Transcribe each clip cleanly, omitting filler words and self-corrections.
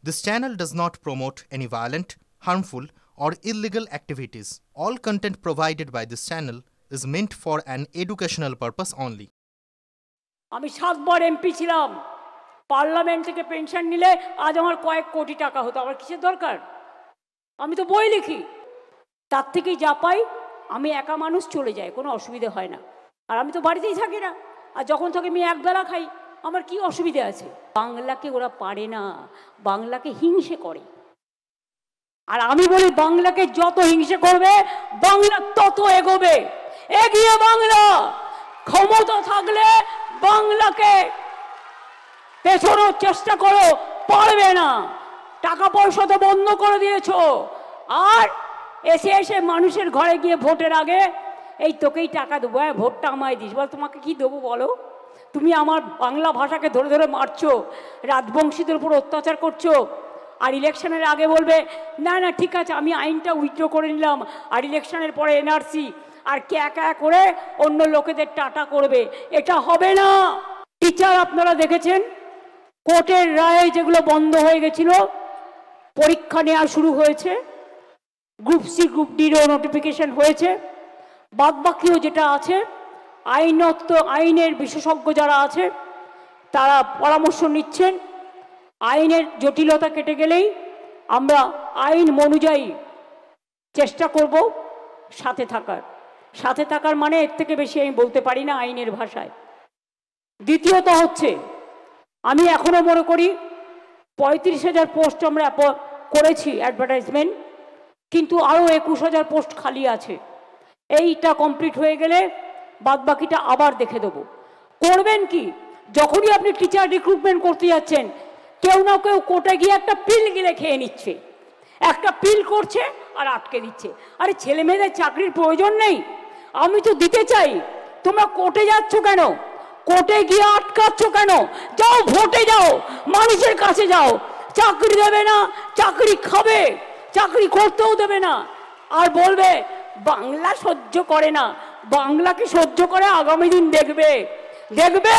This channel does not promote any violent, harmful, or illegal activities. All content provided by this channel is meant for an educational purpose only. আমি 7 বার MP ছিলাম, parliament থেকে pension নিলে আজ আমার কয়েক কোটি টাকা হতো। আমার কিসের দরকার? আমি তো বই লিখি, তার থেকেই যা পাই আমি একা মানুষ চলে যায়, কোনো অসুবিধা হয় না। আর আমি তো বাড়িতেই থাকি না, আর যখন থাকি আমি একবেলা খাই, আমার কি অসুবিধা আছে? বাংলাকে ওরা পারে না, বাংলাকে হিংসে করে। আর আমি বলি বাংলাকে যত হিংসে করবে বাংলা তত এগোবে। এগিয়ে বাংলা, ক্ষমতা থাকলে বাংলাকে পেছানোর চেষ্টা করো, পারবে না। টাকা পয়সা তো বন্ধ করে দিয়েছো, আর এসে এসে মানুষের ঘরে গিয়ে ভোটের আগে এই তোকেই টাকা দেবো, হ্যাঁ ভোটটা আমায় দিস। বল তোমাকে কি দেবো বলো? তুমি আমার বাংলা ভাষাকে ধরে ধরে মারছো, রাজবংশীদের উপর অত্যাচার করছো, আর ইলেকশনের আগে বলবে না না ঠিক আছে আমি আইনটা উইথড্র করে নিলাম, আর ইলেকশনের পরে এনআরসি, আর ক্যা করে অন্য লোকেদের টাটা করবে। এটা হবে না। টিচার আপনারা দেখেছেন কোর্টের রায়ে যেগুলো বন্ধ হয়ে গেছিল, পরীক্ষা নেওয়া শুরু হয়েছে, গ্রুপ সি গ্রুপ ডিরও নোটিফিকেশন হয়েছে। বাদবাকিও যেটা আছে আইনের বিশেষজ্ঞ যারা আছে তারা পরামর্শ নিচ্ছেন। আইনের জটিলতা কেটে গেলেই আমরা আইন অনুযায়ী চেষ্টা করব সাথে থাকার মানে এর থেকে বেশি আমি বলতে পারি না আইনের ভাষায়। দ্বিতীয়ত হচ্ছে, আমি এখনো মনে করি 35,000 পোস্ট আমরা করেছি অ্যাডভার্টাইজমেন্ট, কিন্তু আরও 21,000 পোস্ট খালি আছে। এইটা কমপ্লিট হয়ে গেলে বাদবাকিটা আবার দেখে দেবো। করবেন কি, যখনই আপনি টিচার রিক্রুটমেন্ট করতে যাচ্ছেন, কেউ না কেউ কোর্টে গিয়ে একটা পিল গিলে খেয়ে নিচ্ছে, একটা পিল করছে আর আটকে দিচ্ছে। আরে ছেলে মেয়েদের চাকরির প্রয়োজন নেই, আমি তো দিতে চাই, তোমরা কোর্টে যাচ্ছ কেন? কোর্টে গিয়ে আটকাচ্ছ কেন? যাও ভোটে যাও, মানুষের কাছে যাও। চাকরি দেবে না, চাকরি খাবে, চাকরি করতেও দেবে না, আর বলবে বাংলা সহ্য করে না। বাংলাকে সহ্য করে আগামী দিন দেখবে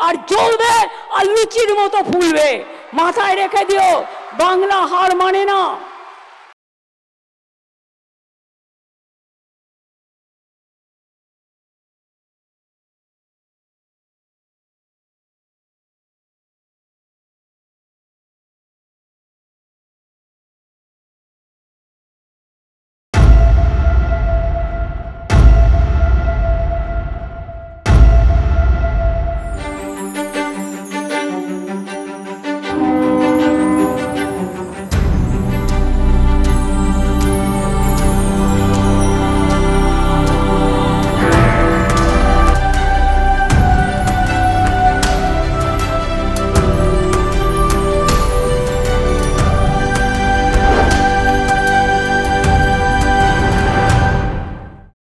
আর জ্বলবে আর লুচির মতো ফুলবে। মাথায় রেখে দিও, বাংলা হার মানে না।